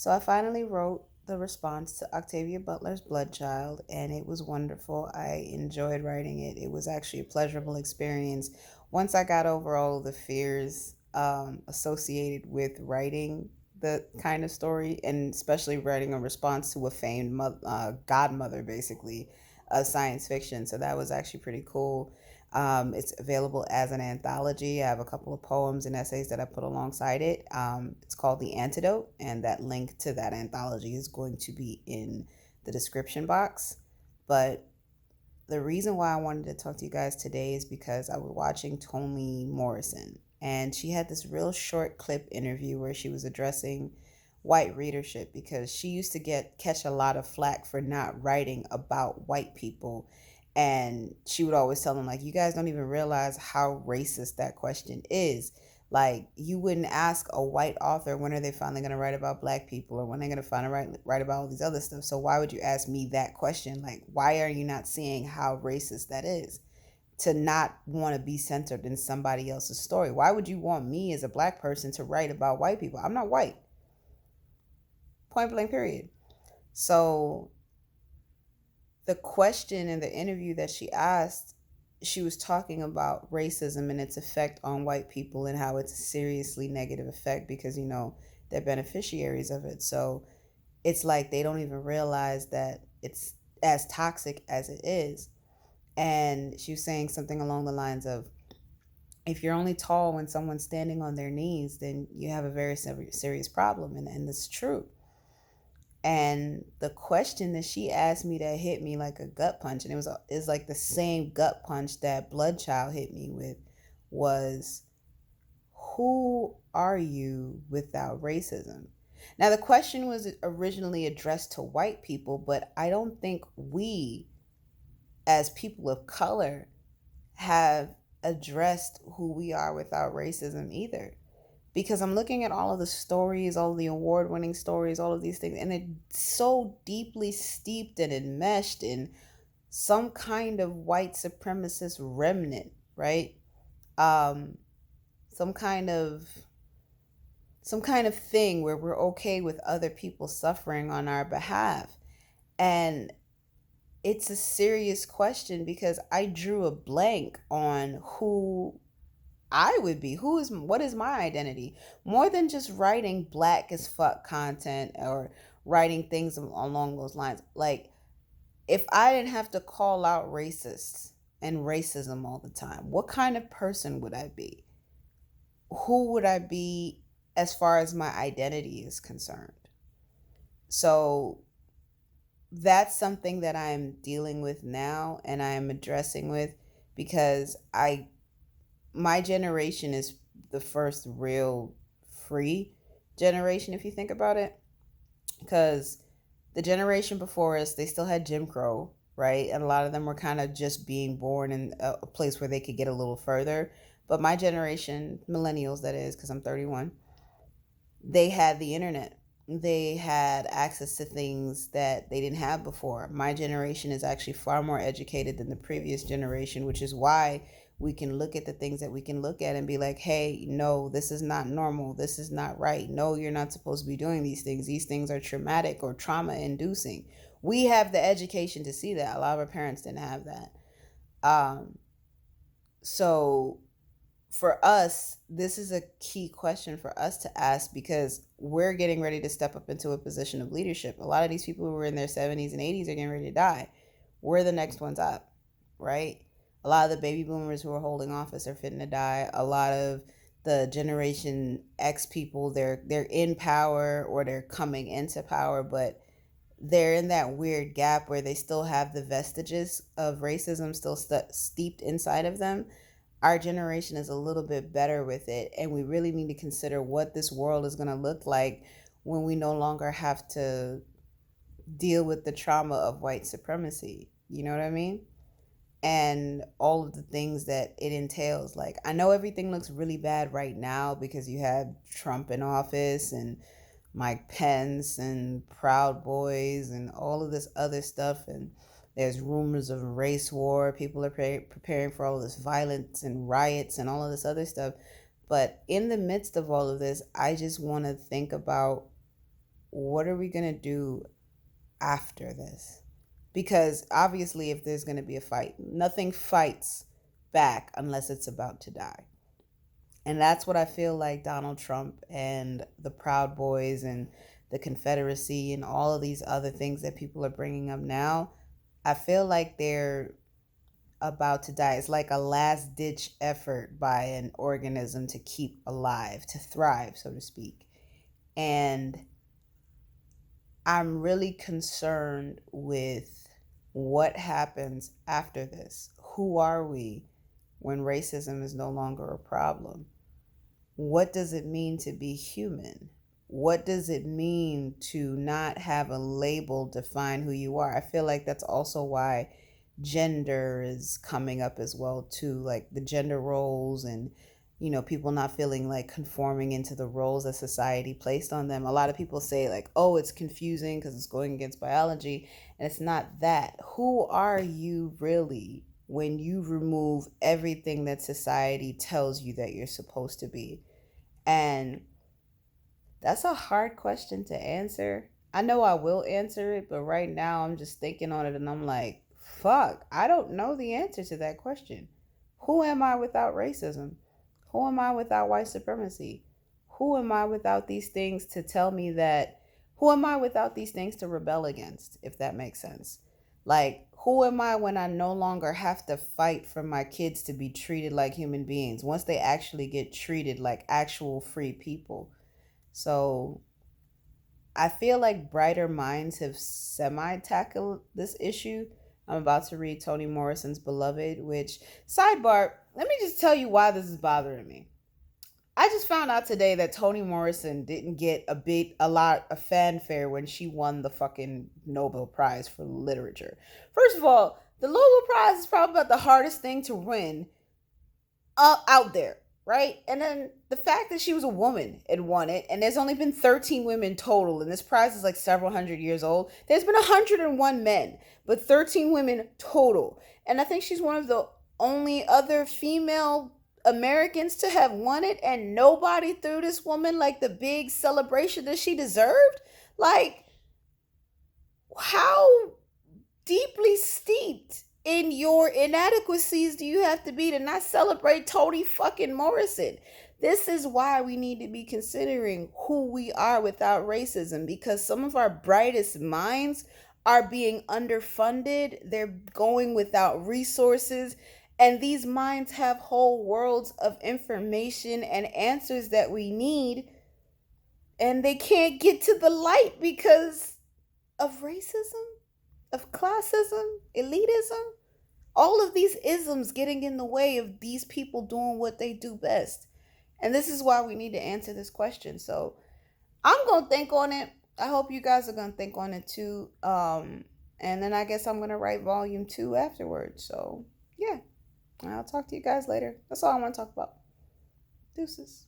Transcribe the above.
So I finally wrote the response to Octavia Butler's Bloodchild, and it was wonderful. I enjoyed writing it. It was actually a pleasurable experience. Once I got over all of the fears associated with writing the kind of story, and especially writing a response to a famed godmother, basically, of science fiction. So that was actually pretty cool. It's available as an anthology. I have a couple of poems and essays that I put alongside it. It's called The Antidote, and that link to that anthology is going to be in the description box. But the reason why I wanted to talk to you guys today is because I was watching Toni Morrison, and she had this real short clip interview where she was addressing white readership because she used to get catch a lot of flack for not writing about white people, and she would always tell them, like, you guys don't even realize how racist that question is. Like, you wouldn't ask a white author when are they finally going to write about black people, or when they're going to finally write about all these other stuff. So why would you ask me that question? Like, why are you not seeing how racist that is to not want to be centered in somebody else's story? Why would you want me as a black person to write about white people? I'm not white. Point blank, period. So the question in the interview that she asked, she was talking about racism and its effect on white people and how it's a seriously negative effect because, they're beneficiaries of it. So it's like they don't even realize that it's as toxic as it is. And she was saying something along the lines of, if you're only tall when someone's standing on their knees, then you have a very serious problem. And that's true. And the question that she asked me that hit me like a gut punch, and is like the same gut punch that Bloodchild hit me with, was, who are you without racism? Now, the question was originally addressed to white people, but I don't think we, as people of color, have addressed who we are without racism either. Because I'm looking at all of the stories, all of the award winning stories, all of these things, and it's so deeply steeped and enmeshed in some kind of white supremacist remnant, right? Um, some kind of thing where we're okay with other people suffering on our behalf. And it's a serious question because I drew a blank on who I would be. What is my identity? More than just writing black as fuck content or writing things along those lines. Like, if I didn't have to call out racists and racism all the time, what kind of person would I be? Who would I be as far as my identity is concerned? So that's something that I'm dealing with now and I'm addressing with, because I my generation is the first real free generation, if you think about it, because the generation before us, they still had Jim Crow, right? And a lot of them were kind of just being born in a place where they could get a little further. But my generation, millennials, that is, because I'm 31, they had the internet. They had access to things that they didn't have before. My generation is actually far more educated than the previous generation, which is why we can look at the things that we can look at and be like, hey, no, this is not normal. This is not right. No, you're not supposed to be doing these things. These things are traumatic or trauma inducing. We have the education to see that. A lot of our parents didn't have that. Um, so for us, this is a key question for us to ask because we're getting ready to step up into a position of leadership. A lot of these people who were in their 70s and 80s are getting ready to die. We're the next ones up, right? A lot of the baby boomers who are holding office are fitting to die. A lot of the Generation X people, they're in power or they're coming into power, but they're in that weird gap where they still have the vestiges of racism still steeped inside of them. Our generation is a little bit better with it, and we really need to consider what this world is going to look like when we no longer have to deal with the trauma of white supremacy. You know what I mean? And all of the things that it entails. Like, I know everything looks really bad right now because you have Trump in office and Mike Pence and Proud Boys and all of this other stuff. And there's rumors of race war. People are preparing for all of this violence and riots and all of this other stuff. But in the midst of all of this, I just want to think about what are we going to do after this? Because obviously, if there's going to be a fight, nothing fights back unless it's about to die. And that's what I feel like Donald Trump and the Proud Boys and the Confederacy and all of these other things that people are bringing up now, I feel like they're about to die. It's like a last ditch effort by an organism to keep alive, to thrive, so to speak. And I'm really concerned with what happens after this. Who are we when racism is no longer a problem? What does it mean to be human? What does it mean to not have a label define who you are? I feel like that's also why gender is coming up as well too, like the gender roles and people not feeling like conforming into the roles that society placed on them. A lot of people say like, oh, it's confusing because it's going against biology, and it's not that. Who are you really when you remove everything that society tells you that you're supposed to be? And that's a hard question to answer. I know I will answer it, but right now I'm just thinking on it and I'm like, fuck, I don't know the answer to that question. Who am I without racism? Who am I without white supremacy? Who am I without these things to tell me that? Who am I without these things to rebel against, if that makes sense? Like, who am I when I no longer have to fight for my kids to be treated like human beings once they actually get treated like actual free people? So I feel like brighter minds have semi tackled this issue. I'm about to read Toni Morrison's Beloved, which, sidebar, let me just tell you why this is bothering me. I just found out today that Toni Morrison didn't get a lot of fanfare when she won the fucking Nobel Prize for Literature. First of all, the Nobel Prize is probably about the hardest thing to win out there, right? And then the fact that she was a woman and won it, and there's only been 13 women total, and this prize is like several hundred years old. There's been 101 men, but 13 women total. And I think she's one of the only other female Americans to have won it, and nobody threw this woman like the big celebration that she deserved. Like, how deeply steeped in your inadequacies do you have to be to not celebrate Toni fucking Morrison? This is why we need to be considering who we are without racism, because some of our brightest minds are being underfunded. They're going without resources. And these minds have whole worlds of information and answers that we need. And they can't get to the light because of racism, of classism, elitism, all of these isms getting in the way of these people doing what they do best. And this is why we need to answer this question. So I'm going to think on it. I hope you guys are going to think on it too. And then I guess I'm going to write volume 2 afterwards. So yeah, I'll talk to you guys later. That's all I want to talk about. Deuces.